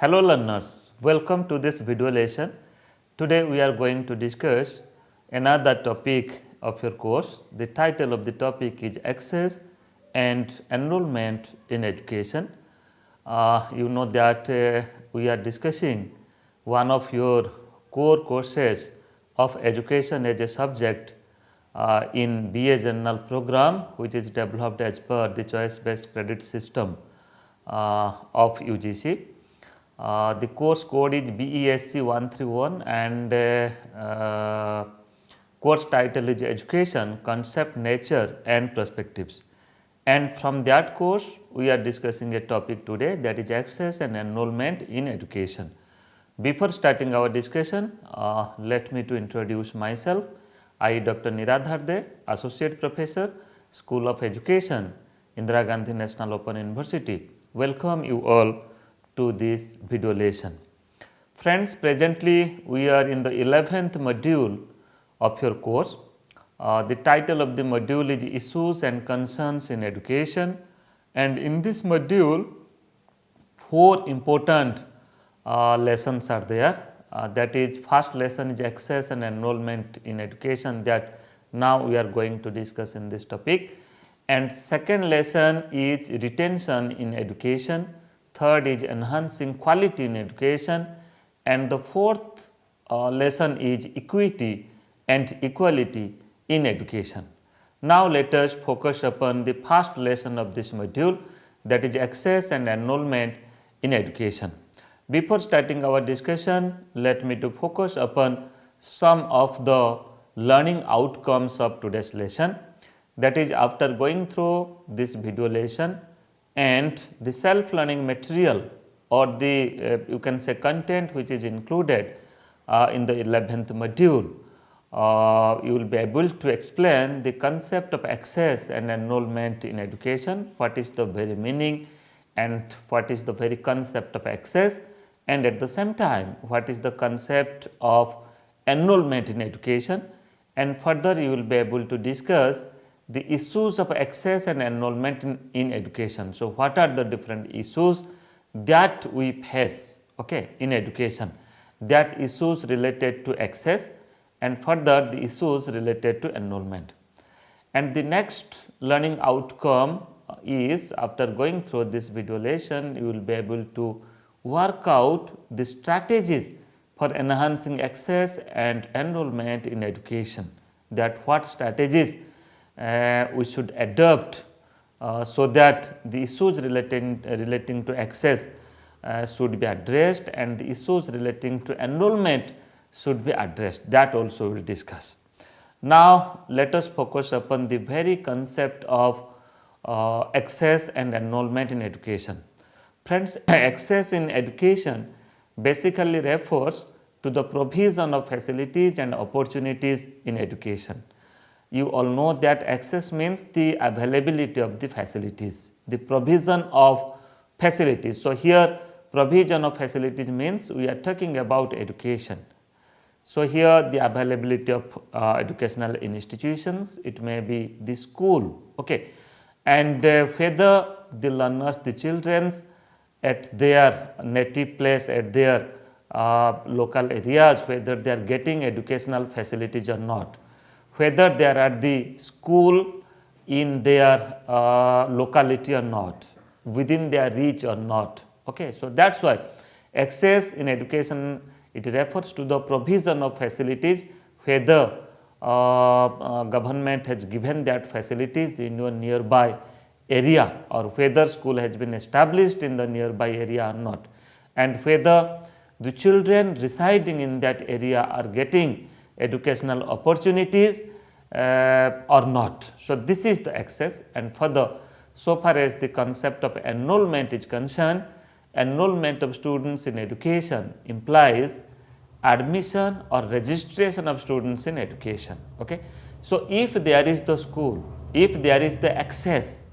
Hello learners, welcome to this video lesson. Today we are going to discuss another topic of your course. The title of the topic is Access and Enrollment in Education. You know that we are discussing one of your core courses of education as a subject in BA General program, which is developed as per the choice based credit system of UGC. The course code is BESC 131 and course title is Education, Concept, Nature and Perspectives. And from that course, we are discussing a topic today, that is access and enrollment in education. Before starting our discussion, let me to introduce myself. I, Dr. Niradhar De, Associate Professor, School of Education, Indira Gandhi National Open University. Welcome you all to this video lesson. Friends, presently we are in the 11th module of your course. The title of the module is Issues and Concerns in Education, and in this module 4 important lessons are there. That is, first lesson is access and enrollment in education, that now we are going to discuss in this topic, and second lesson is retention in education, third is enhancing quality in education, and the fourth lesson is equity and equality in education. Now let us focus upon the first lesson of this module, that is access and enrollment in education. Before starting our discussion, let me to focus upon some of the learning outcomes of today's lesson. That is, after going through this video lesson and the self learning material or the you can say content which is included in the 11th module, you will be able to explain the concept of access and enrollment in education, what is the very meaning and what is the very concept of access, and at the same time what is the concept of enrollment in education, and further you will be able to discuss the issues of access and enrollment in education. So, what are the different issues that we face in education, that issues related to access, and further the issues related to enrollment. And the next learning outcome is, after going through this video lesson, you will be able to work out the strategies for enhancing access and enrollment in education, that what strategies we should adopt so that the issues relating to access should be addressed and the issues relating to enrollment should be addressed. That also we will discuss. Now let us focus upon the very concept of access and enrollment in education. Friends, access in education basically refers to the provision of facilities and opportunities in education. You all know that access means the availability of the facilities, the provision of facilities. So, here provision of facilities means we are talking about education. So, here the availability of educational institutions, it may be the school, and whether the learners, the children at their native place, at their local areas, whether they are getting educational facilities or not, whether they are at the school in their locality or not, within their reach or not. So, that is why access in education, it refers to the provision of facilities, whether government has given that facilities in your nearby area, or whether school has been established in the nearby area or not, and whether the children residing in that area are getting educational opportunities or not. So, this is the access. And further, so far as the concept of enrollment is concerned, enrollment of students in education implies admission or registration of students in education. So, if there is the school, if there is the access,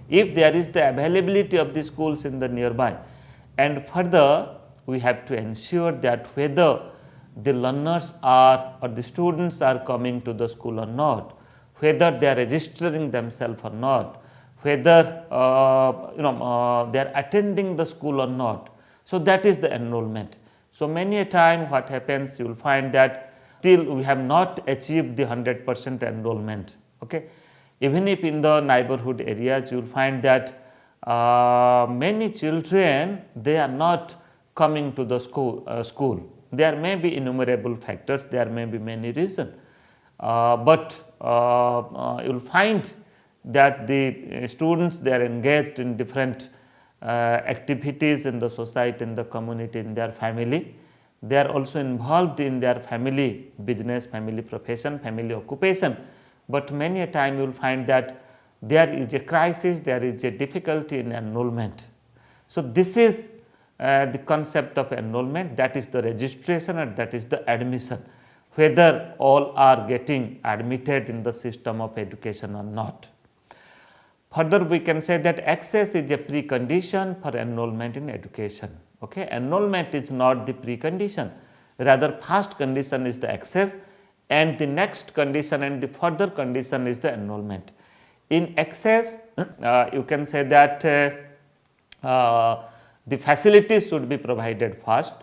if there is the availability of the schools in the nearby, and further we have to ensure that whether the learners are or the students are coming to the school or not, whether they are registering themselves or not, whether they are attending the school or not. So that is the enrollment. So many a time what happens, you will find that still we have not achieved the 100% enrollment. Okay. Even if in the neighborhood areas you will find that many children, they are not coming to the school. There may be innumerable factors, there may be many reasons, but you will find that the students, they are engaged in different activities in the society, in the community, in their family. They are also involved in their family business, family profession, family occupation, but many a time you will find that there is a crisis, there is a difficulty in enrollment. So this is the concept of enrollment, that is the registration and that is the admission, whether all are getting admitted in the system of education or not. Further, we can say that access is a precondition for enrollment in education. Okay? Enrollment is not the precondition, rather first condition is the access, and the next condition and the further condition is the enrollment. In access, you can say that the facilities should be provided first,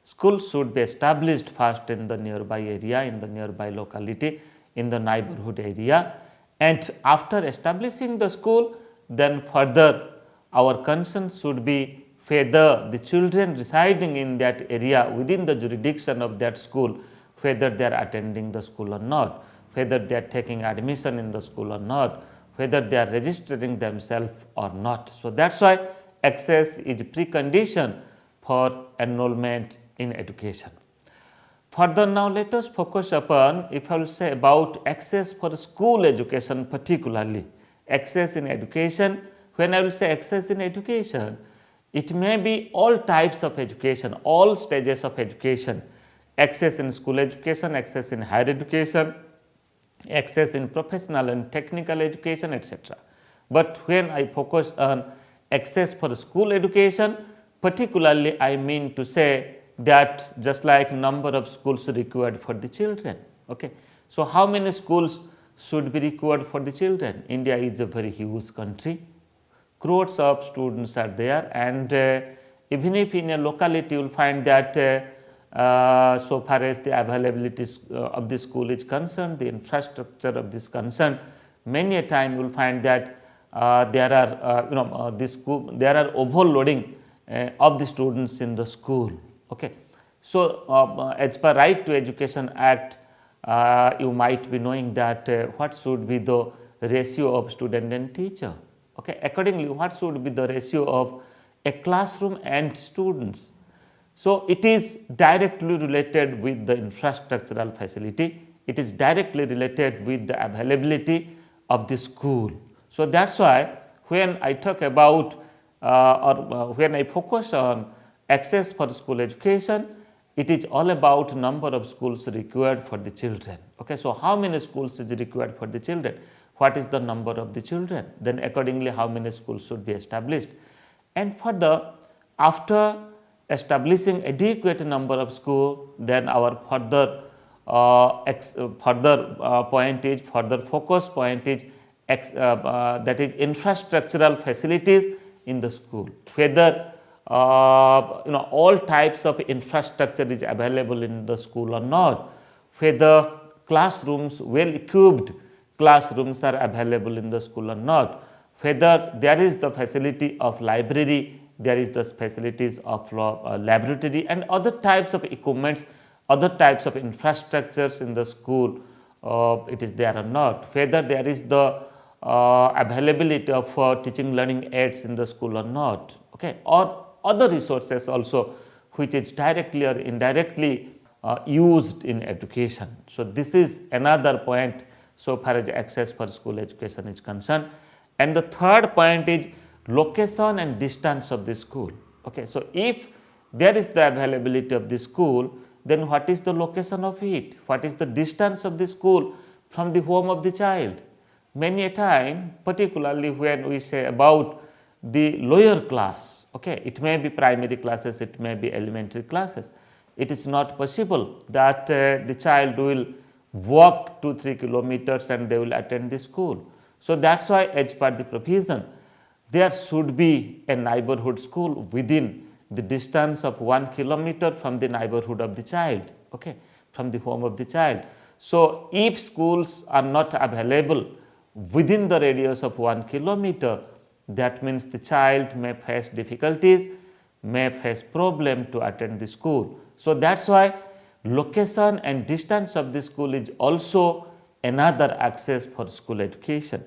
schools should be established first in the nearby area, in the nearby locality, in the neighborhood area, and after establishing the school, then further our concern should be whether the children residing in that area within the jurisdiction of that school, whether they are attending the school or not, whether they are taking admission in the school or not, whether they are registering themselves or not. So that is why access is a precondition for enrollment in education. Further, now let us focus upon, if I will say about access for school education particularly, access in education. When I will say access in education, it may be all types of education, all stages of education, access in school education, access in higher education, access in professional and technical education, etc. But when I focus on access for school education, particularly I mean to say that just like number of schools required for the children. Okay. So how many schools should be required for the children? India is a very huge country, crores of students are there, and even if in a locality you will find that so far as the availability of the school is concerned, the infrastructure of this concerned, many a time you will find that there are there are overloading of the students in the school. Okay. So as per Right to Education Act, you might be knowing that what should be the ratio of student and teacher. Okay. Accordingly, what should be the ratio of a classroom and students? So it is directly related with the infrastructural facility, it is directly related with the availability of the school. So that is why when I talk about when I focus on access for school education, it is all about number of schools required for the children. Okay. So how many schools is required for the children? What is the number of the children? Then accordingly how many schools should be established? And further, after establishing adequate number of schools, then our further focus point is that is infrastructural facilities in the school, whether all types of infrastructure is available in the school or not, whether classrooms, well equipped classrooms are available in the school or not, whether there is the facility of library, there is the facilities of laboratory and other types of equipments, other types of infrastructures in the school, it is there or not, whether there is the availability of teaching learning aids in the school or not, okay, or other resources also which is directly or indirectly used in education. So this is another point so far as access for school education is concerned. And the third point is location and distance of the school. Okay. So if there is the availability of the school, then what is the location of it? What is the distance of the school from the home of the child? Many a time, particularly when we say about the lower class, okay, it may be primary classes, it may be elementary classes, it is not possible that the child will walk 2-3 kilometers and they will attend the school. So that is why as per the provision, there should be a neighborhood school within the distance of 1 kilometer from the neighborhood of the child, okay, from the home of the child. So, if schools are not available within the radius of 1 kilometer, that means the child may face difficulties, may face problem to attend the school. So, that is why location and distance of the school is also another access for school education.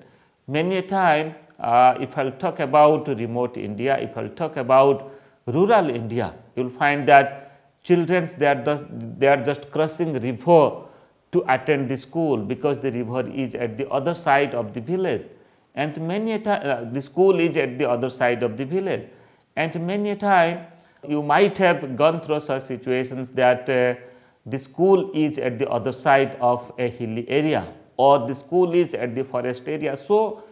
Many a time, if I will talk about remote India, if I will talk about rural India, you will find that children they are just crossing river to attend the school, because the river is at the other side of the village, and many a time the school is at the other side of the village, and many a time you might have gone through such situations that the school is at the other side of a hilly area, or the school is at the forest area. So,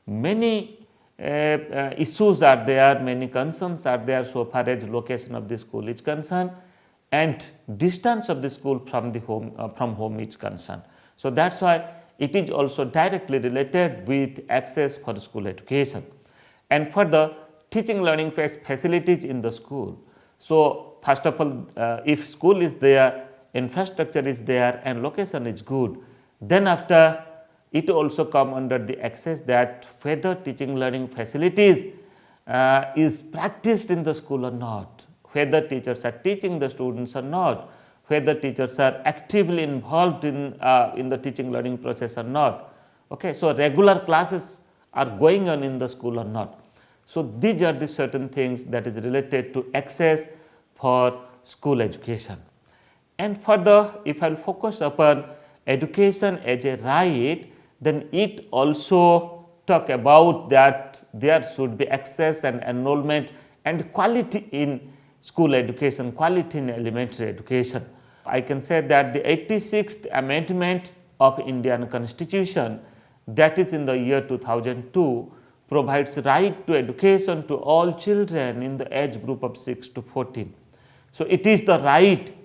many issues are there, many concerns are there so far as location of the school is concerned and distance of the school from the home is concerned. So, that is why it is also directly related with access for school education. And further, teaching learning facilities in the school. So, first of all, if school is there, infrastructure is there and location is good, then after it also come under the access that whether teaching learning facilities is practiced in the school or not, whether teachers are teaching the students or not, whether teachers are actively involved in the teaching learning process or not. Okay. So, regular classes are going on in the school or not. So, these are the certain things that is related to access for school education. And further, if I will focus upon education as a right, then it also talk about that there should be access and enrollment and quality in school education, quality in elementary education. I can say that the 86th Amendment of Indian Constitution, that is in the year 2002, provides right to education to all children in the age group of 6 to 14. So, it is the right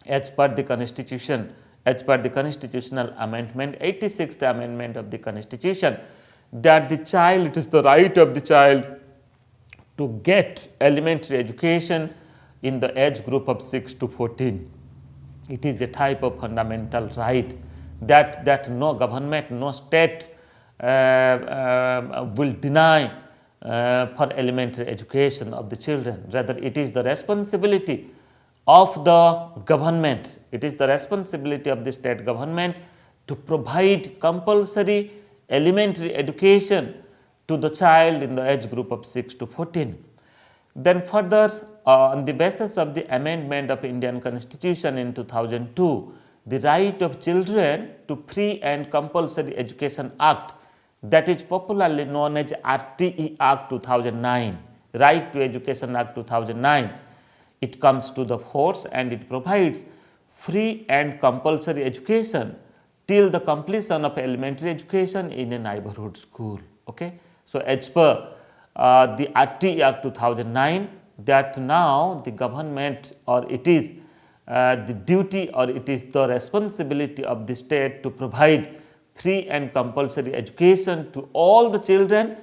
as per the Constitution, as per the constitutional amendment, 86th Amendment of the Constitution, that the child, it is the right of the child to get elementary education in the age group of 6 to 14. It is a type of fundamental right that no government, no state will deny for elementary education of the children. Rather, it is the responsibility of the government, it is the responsibility of the state government to provide compulsory elementary education to the child in the age group of 6 to 14. Then further, on the basis of the amendment of Indian Constitution in 2002, the right of children to Free and Compulsory Education Act, that is popularly known as RTE Act 2009, Right to Education Act 2009, it comes to the force and it provides free and compulsory education till the completion of elementary education in a neighborhood school. Okay. So, as per the RTE Act 2009, that now the government, or it is the duty, or it is the responsibility of the state to provide free and compulsory education to all the children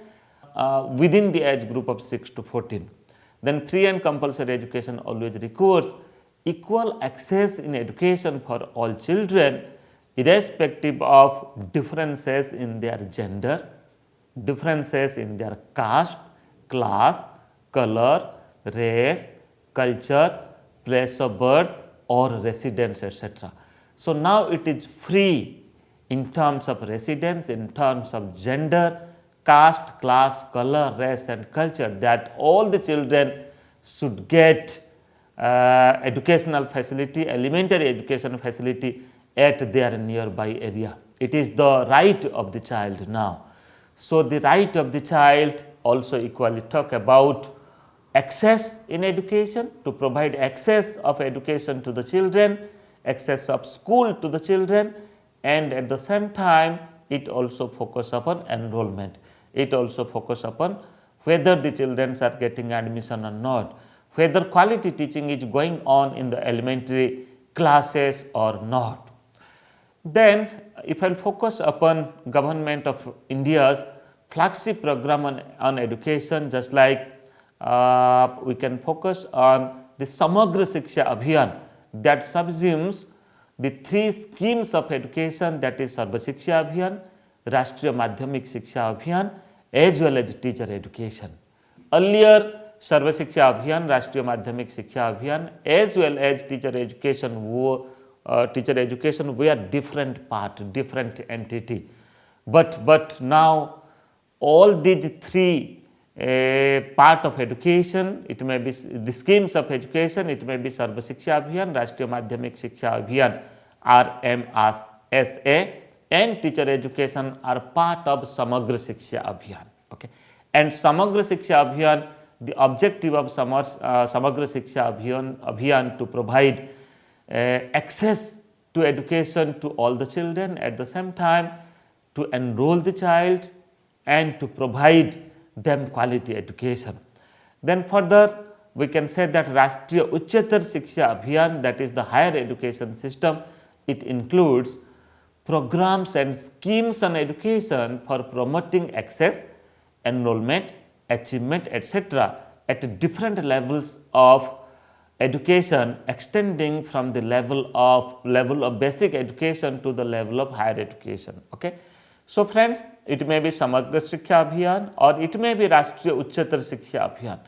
within the age group of 6 to 14. Then free and compulsory education always requires equal access in education for all children, irrespective of differences in their gender, differences in their caste, class, color, race, culture, place of birth or residence, etc. So, now it is free in terms of residence, in terms of gender, caste, class, color, race and culture, that all the children should get educational facility, elementary education facility at their nearby area. It is the right of the child now. So, the right of the child also equally talk about access in education, to provide access of education to the children, access of school to the children, and at the same time it also focus upon enrollment. It also focus upon whether the children are getting admission or not, whether quality teaching is going on in the elementary classes or not. Then, if I will focus upon Government of India's flagship program on education, just like we can focus on the Samagra Shiksha Abhiyan that subsumes the three schemes of education, that is Sarva Shiksha Abhiyan, Rashtriya Madhyamik Shiksha Abhiyan, as well as teacher education. Earlier, Sarva Shiksha Abhiyan, Rashtriya Madhyamik Shiksha Abhiyan, as well as teacher education were different part, different entity. But now all these three part of education, it may be the schemes of education, it may be Sarva Shiksha Abhiyan, Rashtriya Madhyamik Shiksha Abhiyan, RMSA, and teacher education are part of Samagra Shiksha Abhiyan. Okay. And Samagra Shiksha Abhiyan, the objective of Samagra Shiksha Abhiyan to provide access to education to all the children, at the same time to enroll the child and to provide them quality education. Then further we can say that Rashtriya Uchchatar Shiksha Abhiyan, that is the higher education system, it includes programs and schemes on education for promoting access, enrollment, achievement, etc. at different levels of education, extending from the level of basic education to the level of higher education. Okay. So friends, it may be Samagra Shiksha Abhiyan or it may be Rashtriya Uchchatar Shiksha Abhiyan.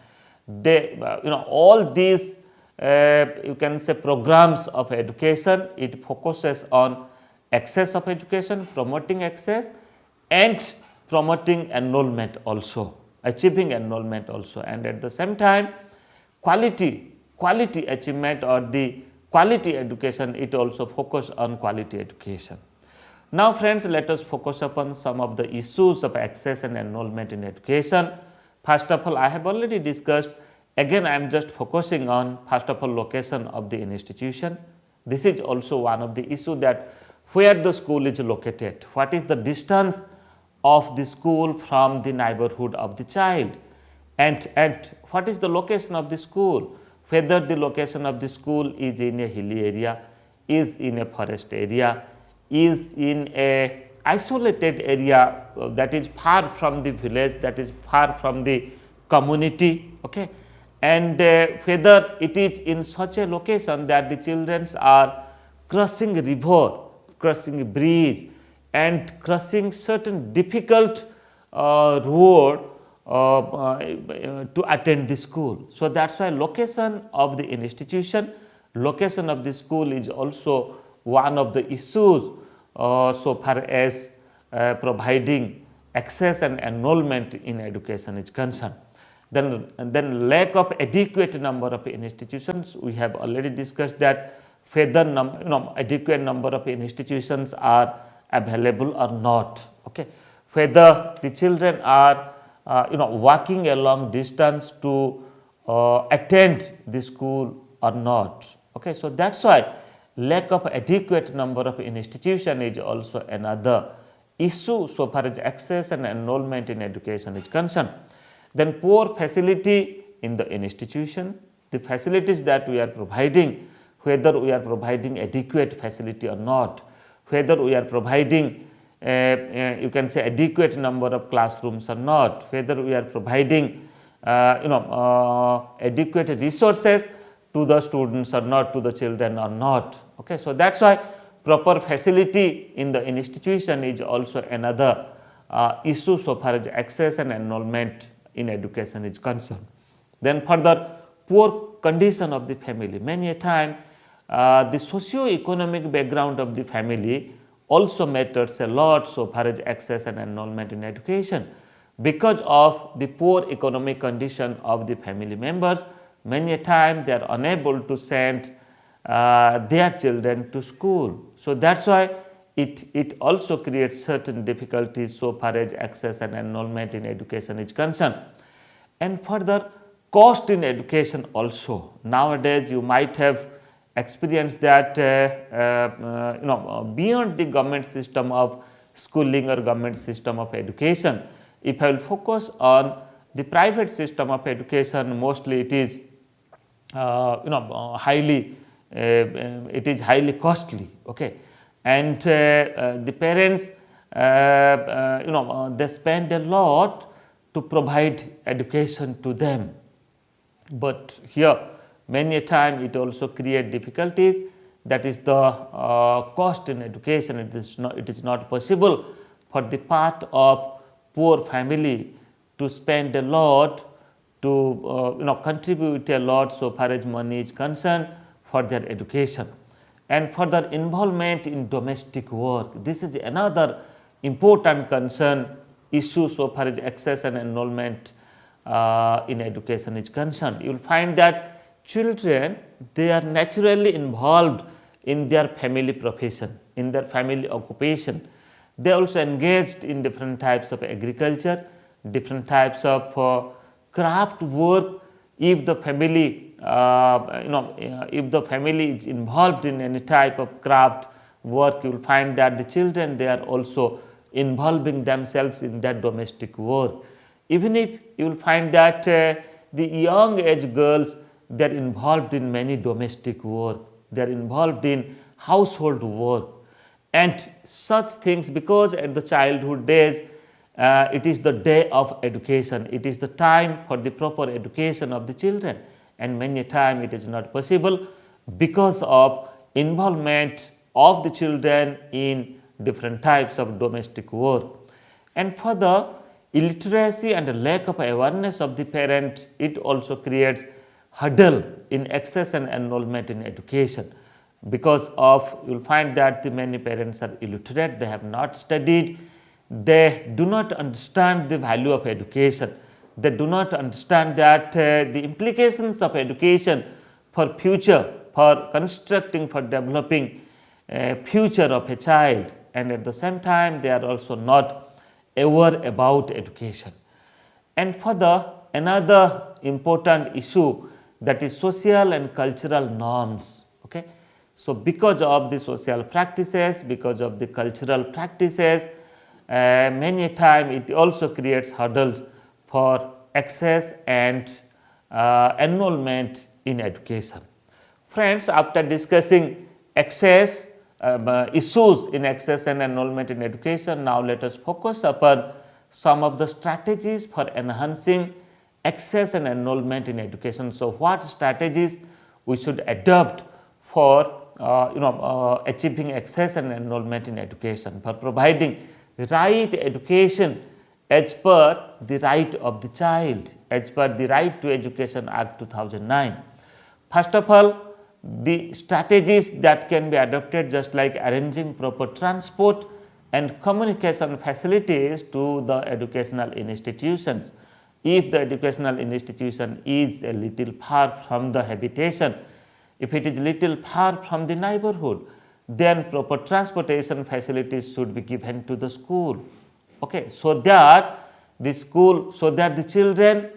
They, all these you can say programs of education, it focuses on access of education, promoting access and promoting enrollment also, achieving enrollment also, and at the same time quality achievement or the quality education, it also focus on quality education. Now friends, let us focus upon some of the issues of access and enrollment in education. First of all, I have already discussed, again I am just focusing on first of all location of the institution. This is also one of the issue, that where the school is located, what is the distance of the school from the neighborhood of the child, and what is the location of the school, whether the location of the school is in a hilly area, is in a forest area, is in a isolated area that is far from the village, that is far from the community, okay, and whether it is in such a location that the children are crossing river, crossing bridge and crossing certain difficult road to attend the school. So that's why location of the institution, location of the school is also one of the issues so far as providing access and enrollment in education is concerned. Then lack of adequate number of institutions, we have already discussed that whether adequate number of institutions are available or not, okay, whether the children are walking a long distance to attend the school or not, okay. So that's why lack of adequate number of institution is also another issue so far as access and enrollment in education is concerned. Then poor facility in the institution, the facilities that we are providing, whether we are providing adequate facility or not, whether we are providing you can say adequate number of classrooms or not, whether we are providing adequate resources to the students or not, to the children or not, okay. So that's why proper facility in the institution is also another issue so far as access and enrollment in education is concerned. Then further, poor condition of the family. Many a time the socio-economic background of the family also matters a lot so far as access and enrollment in education. Because of the poor economic condition of the family members, many a time they are unable to send their children to school. So that's why it also creates certain difficulties so far as access and enrollment in education is concerned. And further, cost in education also. Nowadays you might have experienced that beyond the government system of schooling or government system of education, if I will focus on the private system of education, mostly it is highly costly, okay, and the parents they spend a lot to provide education to them, But here many a time it also create difficulties, that is the cost in education. It is not possible for the part of poor family to spend a lot, to contribute a lot so far as money is concerned for their education. And further involvement in domestic work, this is another important concern issue so far as access and enrollment in education is concerned. You will find that children, they are naturally involved in their family profession, in their family occupation. They also engaged in different types of agriculture, different types of craft work. If the family if the family is involved in any type of craft work, you will find that the children, they are also involving themselves in that domestic work. Even if you will find that the young age girls, they are involved in many domestic work, they are involved in household work and such things, because at the childhood days it is the day of education, it is the time for the proper education of the children, and many a time it is not possible because of involvement of the children in different types of domestic work. And further, illiteracy and a lack of awareness of the parent, it also creates hurdle in access and enrollment in education, because of, you will find that the many parents are illiterate, they have not studied, they do not understand the value of education, they do not understand that the implications of education for future, for constructing, for developing future of a child, and at the same time they are also not aware about education. And further, another important issue, that is social and cultural norms. Okay? So, because of the social practices, because of the cultural practices, many a time it also creates hurdles for access and enrollment in education. Friends, after discussing access issues in access and enrollment in education, now let us focus upon some of the strategies for enhancing access and enrollment in education. So, what strategies we should adopt for achieving access and enrollment in education, for providing right education as per the right of the child, as per the Right to Education Act 2009. First of all, the strategies that can be adopted, just like arranging proper transport and communication facilities to the educational institutions. If the educational institution is a little far from the habitation, if it is little far from the neighborhood, then proper transportation facilities should be given to the school. Okay, so that the children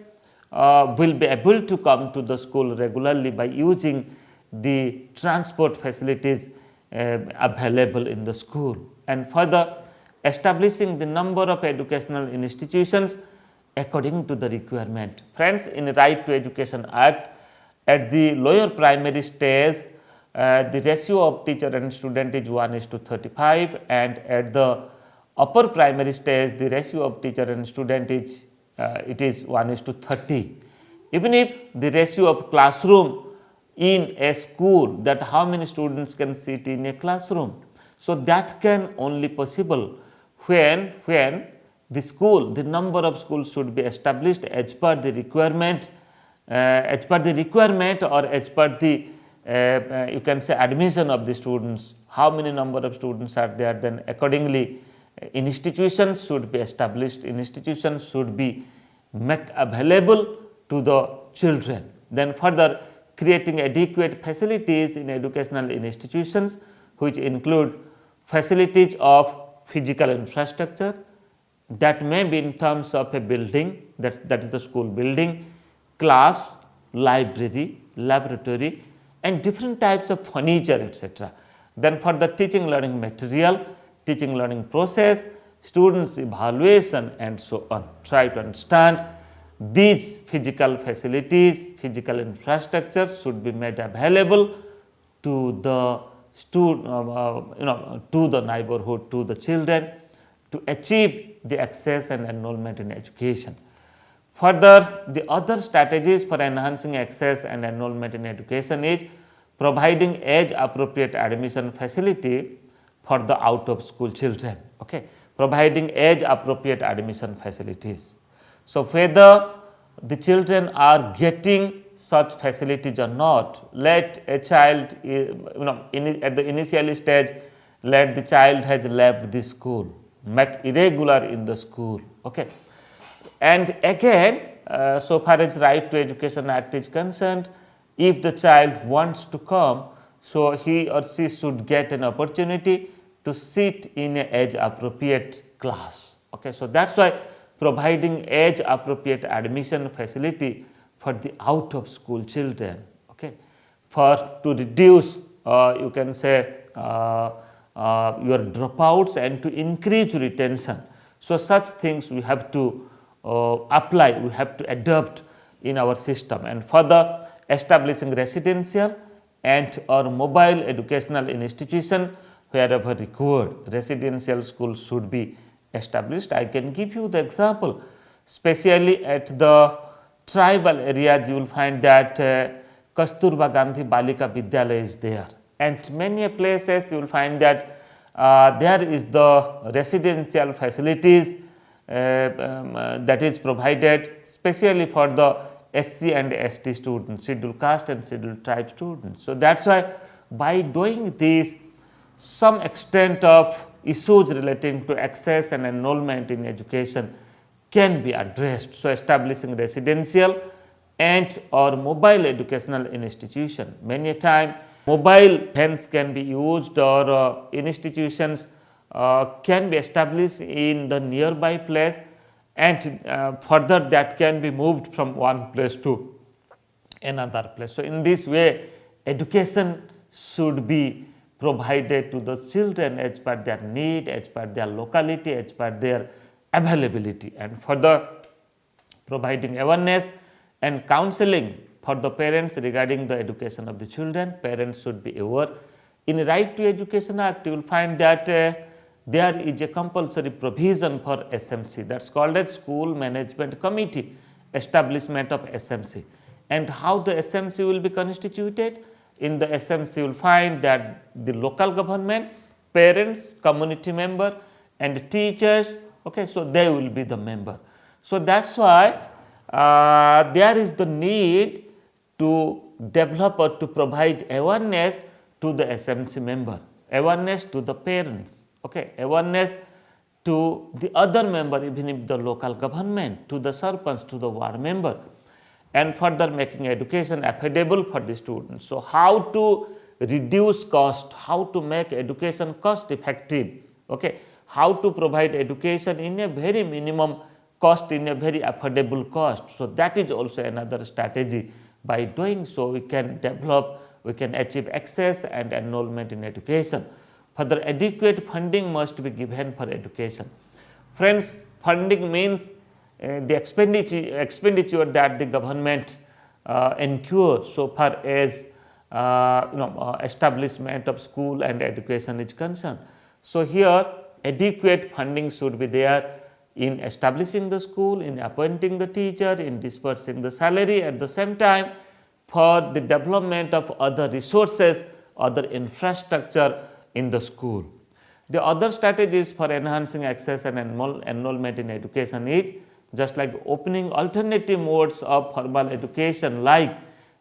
will be able to come to the school regularly by using the transport facilities available in the school. And further, establishing the number of educational institutions according to the requirement. Friends, in Right to Education Act, at the lower primary stage, the ratio of teacher and student is 1:35, and at the upper primary stage, the ratio of teacher and student is 1:30. Even if the ratio of classroom in a school, that how many students can sit in a classroom, so that can only possible when the number of schools should be established as per the requirement, or as per the you can say admission of the students. How many number of students are there, then accordingly institutions should be established, institutions should be made available to the children. Then further, creating adequate facilities in educational institutions, which include facilities of physical infrastructure, that may be in terms of a building, that is the school building, class, library, laboratory, and different types of furniture, etc. Then for the teaching learning material, teaching learning process, students evaluation, and so on. Try to understand these physical facilities, physical infrastructure should be made available to the to the neighborhood, to the children, to achieve the access and enrollment in education. Further, the other strategies for enhancing access and enrollment in education is providing age appropriate admission facility for the out of school children. Okay, providing age appropriate admission facilities. So, whether the children are getting such facilities or not, let a child at the initial stage, let the child has left the school, make irregular in the school. Okay. And again, so far as Right to Education Act is concerned, if the child wants to come, so he or she should get an opportunity to sit in a age appropriate class. Okay, so that's why providing age appropriate admission facility for the out of school children, okay, for to reduce you can say your dropouts and to increase retention. So such things we have to apply, we have to adopt in our system, and further establishing residential and or mobile educational institution wherever required. Residential schools should be established. I can give you the example, especially at the tribal areas you will find that Kasturba Gandhi Balika Vidyalaya is there, and many places you will find that there is the residential facilities that is provided specially for the SC and ST students, scheduled caste and scheduled tribe students. So that's why by doing this, some extent of issues relating to access and enrollment in education can be addressed. So establishing residential and or mobile educational institution. Many a time mobile vans can be used or institutions can be established in the nearby place, and further that can be moved from one place to another place. So in this way, education should be provided to the children as per their need, as per their locality, as per their availability, and further providing awareness and counseling for the parents regarding the education of the children. Parents should be aware. In Right to Education Act, you will find that there is a compulsory provision for SMC, that is called as School Management Committee, establishment of SMC. And how the SMC will be constituted? In the SMC you will find that the local government, parents, community member and teachers, okay, so they will be the member. So that's why there is the need to develop or to provide awareness to the SMC member, awareness to the parents, okay, awareness to the other member, even if the local government, to the sarpanch, to the ward member, and further making education affordable for the students. So how to reduce cost, how to make education cost effective, okay, how to provide education in a very minimum cost, in a very affordable cost. So that is also another strategy. By doing so, we can develop, we can achieve access and enrollment in education. Further, adequate funding must be given for education. Friends, funding means the expenditure that the government incurs so far as establishment of school and education is concerned. So here adequate funding should be there in establishing the school, in appointing the teacher, in dispersing the salary, at the same time for the development of other resources, other infrastructure in the school. The other strategies for enhancing access and enrollment in education is just like opening alternative modes of formal education like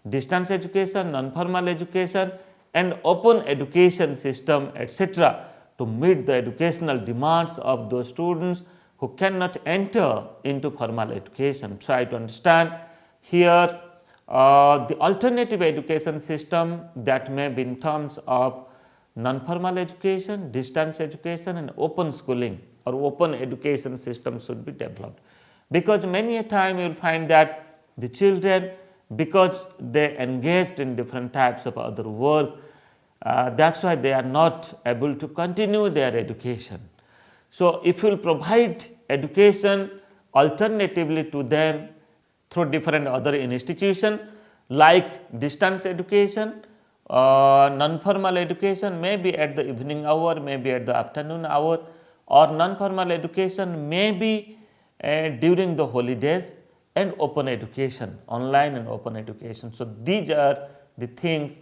distance education, non-formal education and open education system, etc., to meet the educational demands of those students who cannot enter into formal education. Try to understand here the alternative education system that may be in terms of non-formal education, distance education and open schooling or open education system should be developed. Because many a time you will find that the children, because they engaged in different types of other work, that is why they are not able to continue their education. So if you will provide education alternatively to them through different other institutions like distance education, non-formal education, maybe at the evening hour, maybe at the afternoon hour, or non-formal education maybe during the holidays, and open education, online and open education. So these are the things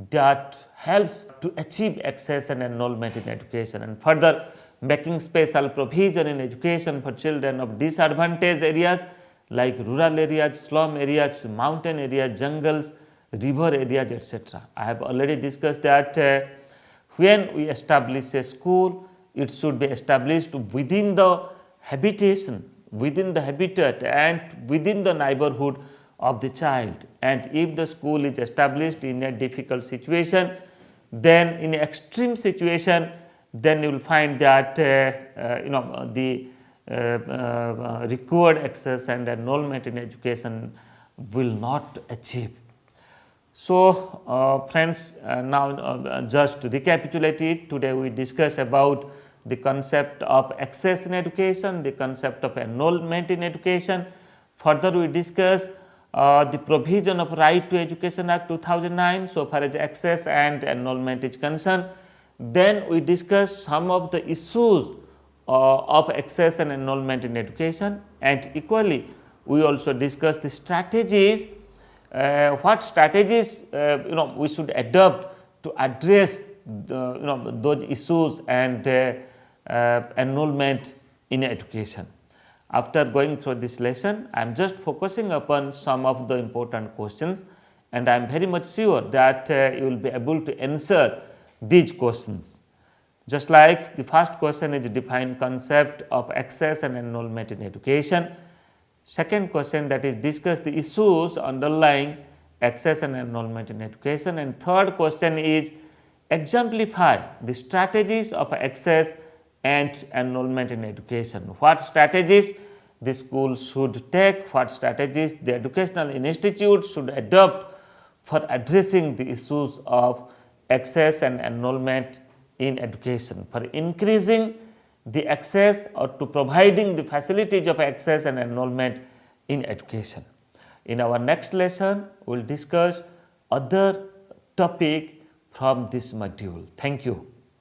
that helps to achieve access and enrollment in education, and further making special provision in education for children of disadvantaged areas like rural areas, slum areas, mountain areas, jungles, river areas, etc. I have already discussed that when we establish a school, it should be established within the habitation, within the habitat and within the neighborhood of the child. And if the school is established in a difficult situation, then in an extreme situation, then you will find that the required access and enrollment in education will not achieve. So, friends, now just to recapitulate it, today we discuss about the concept of access in education, the concept of enrollment in education. Further, we discuss the provision of Right to Education Act 2009 so far as access and enrollment is concerned. Then we discuss some of the issues of access and enrollment in education, and equally we also discuss the strategies, what strategies we should adopt to address those issues and enrollment in education. After going through this lesson, I am just focusing upon some of the important questions, and I am very much sure that you will be able to answer these questions. Just like the first question is define concept of access and enrollment in education. Second question, that is discuss the issues underlying access and enrollment in education. And third question is exemplify the strategies of access and enrollment in education. What strategies the school should take, what strategies the educational institute should adopt for addressing the issues of access and enrollment in education, for increasing the access or to providing the facilities of access and enrollment in education. In our next lesson, we will discuss other topic from this module. Thank you.